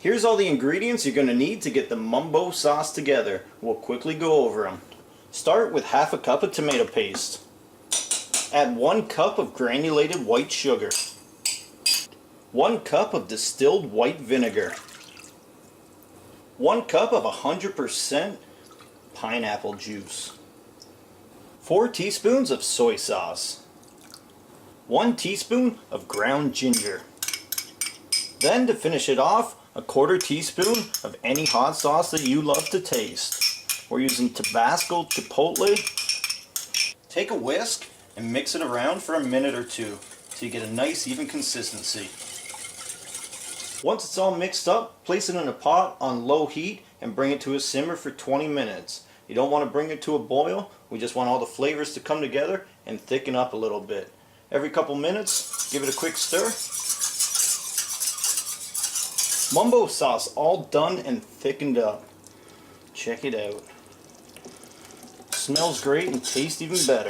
Here's all the ingredients you're going to need to get the Mumbo sauce together. We'll quickly go over them. Start with half a cup of tomato paste. Add 1 cup of granulated white sugar. 1 cup of distilled white vinegar. 1 cup of 100% pineapple juice. 4 teaspoons of soy sauce. 1 teaspoon of ground ginger. Then to finish it off, a 1/4 teaspoon of any hot sauce that you love to taste. We're using Tabasco Chipotle. Take a whisk and mix it around for a minute or two so you get a nice even consistency. Once it's all mixed up, place it in a pot on low heat and bring it to a simmer for 20 minutes. You don't want to bring it to a boil, we just want all the flavors to come together and thicken up a little bit. Every couple minutes, give it a quick stir. Mumbo sauce all done and thickened up. Check it out. Smells great and tastes even better.